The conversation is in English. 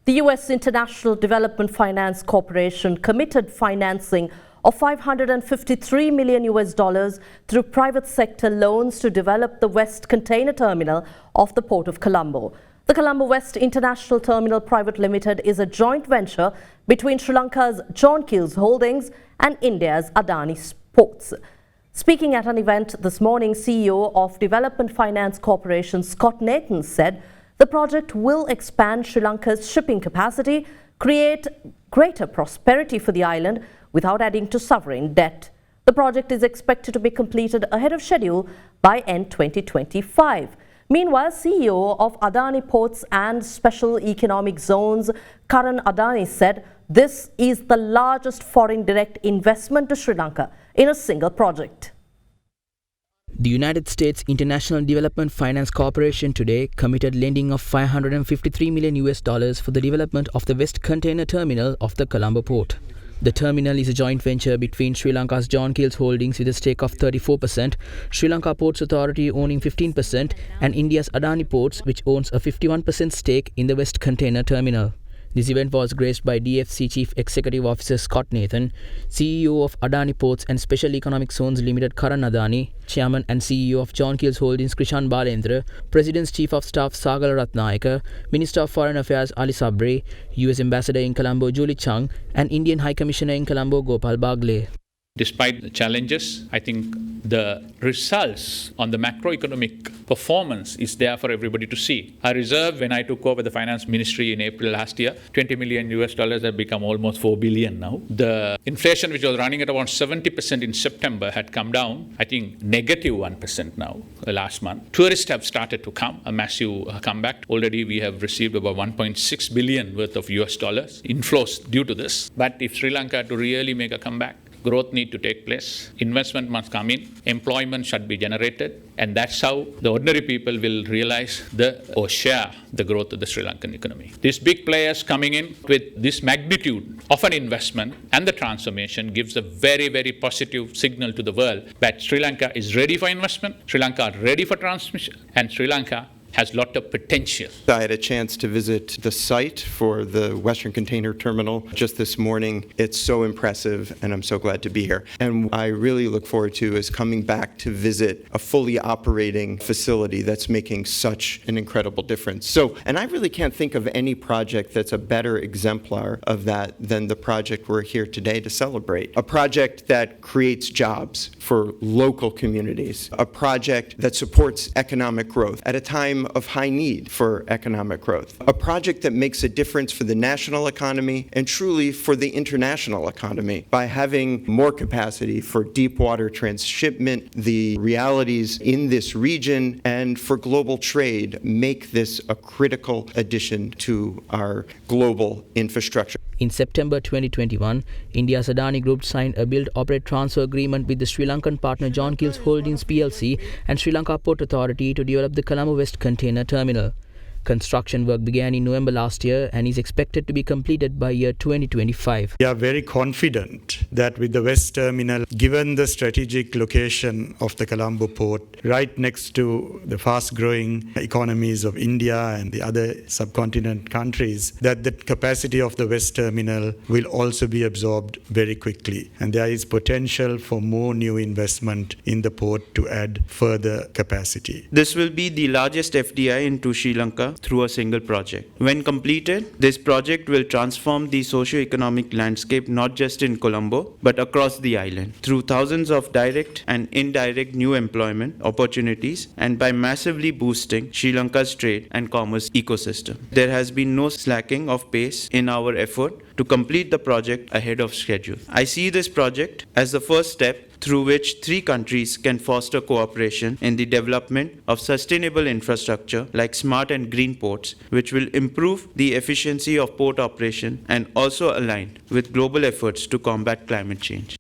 The U.S. International Development Finance Corporation committed financing of $553 million through private sector loans to develop the West Container Terminal of the Port of Colombo. The Colombo West International Terminal Private Limited is a joint venture between Sri Lanka's John Keells Holdings and India's Adani Ports. Speaking at an event this morning, CEO of Development Finance Corporation Scott Nathan said the project will expand Sri Lanka's shipping capacity, create greater prosperity for the island without adding to sovereign debt. The project is expected to be completed ahead of schedule by end 2025. Meanwhile, CEO of Adani Ports and Special Economic Zones, Karan Adani, said this is the largest foreign direct investment to Sri Lanka in a single project. The United States International Development Finance Corporation today committed lending of $553 million for the development of the West Container Terminal of the Colombo Port. The terminal is a joint venture between Sri Lanka's John Keells Holdings with a stake of 34%, Sri Lanka Ports Authority owning 15%, and India's Adani Ports, which owns a 51% stake in the West Container Terminal. This event was graced by DFC Chief Executive Officer Scott Nathan, CEO of Adani Ports and Special Economic Zones Limited Karan Adani, Chairman and CEO of John Keells Holdings Krishan Balendra, President's Chief of Staff Sagal Ratnayaka, Minister of Foreign Affairs Ali Sabri, US Ambassador in Colombo Julie Chung, and Indian High Commissioner in Colombo Gopal Bagle. Despite the challenges, I think the results on the macroeconomic performance is there for everybody to see. I reserved when I took over the finance ministry in April last year, $20 million have become almost 4 billion now. The inflation, which was running at around 70% in September, had come down, I think, negative 1% now, last month. Tourists have started to come, a massive comeback. Already we have received about 1.6 billion worth of US dollars inflows due to this. But if Sri Lanka to really make a comeback, growth need to take place, investment must come in, employment should be generated, and that's how the ordinary people will realize or share the growth of the Sri Lankan economy. These big players coming in with this magnitude of an investment and the transformation gives a very, very positive signal to the world that Sri Lanka is ready for investment, Sri Lanka ready for transmission, and Sri Lanka has a lot of potential. I had a chance to visit the site for the Western Container Terminal just this morning. It's so impressive, and I'm so glad to be here. And I really look forward to is coming back to visit a fully operating facility that's making such an incredible difference. And I really can't think of any project that's a better exemplar of that than the project we're here today to celebrate. A project that creates jobs for local communities. A project that supports economic growth at a time of high need for economic growth. A project that makes a difference for the national economy and truly for the international economy by having more capacity for deep water transshipment. The realities in this region and for global trade make this a critical addition to our global infrastructure. In September 2021, India's Adani Group signed a build, operate, transfer agreement with the Sri Lankan partner John Keells Holdings plc and Sri Lanka Port Authority to develop the Colombo West Container Terminal. Construction work began in November last year and is expected to be completed by year 2025. We are very confident that with the West Terminal, given the strategic location of the Colombo Port, right next to the fast-growing economies of India and the other subcontinent countries, that the capacity of the West Terminal will also be absorbed very quickly. And there is potential for more new investment in the port to add further capacity. This will be the largest FDI into Sri Lanka through a single project. When completed, this project will transform the socio-economic landscape not just in Colombo, but across the island through thousands of direct and indirect new employment opportunities and by massively boosting Sri Lanka's trade and commerce ecosystem. There has been no slacking of pace in our effort to complete the project ahead of schedule. I see this project as the first step through which 3 countries can foster cooperation in the development of sustainable infrastructure like smart and green ports, which will improve the efficiency of port operation and also align with global efforts to combat climate change.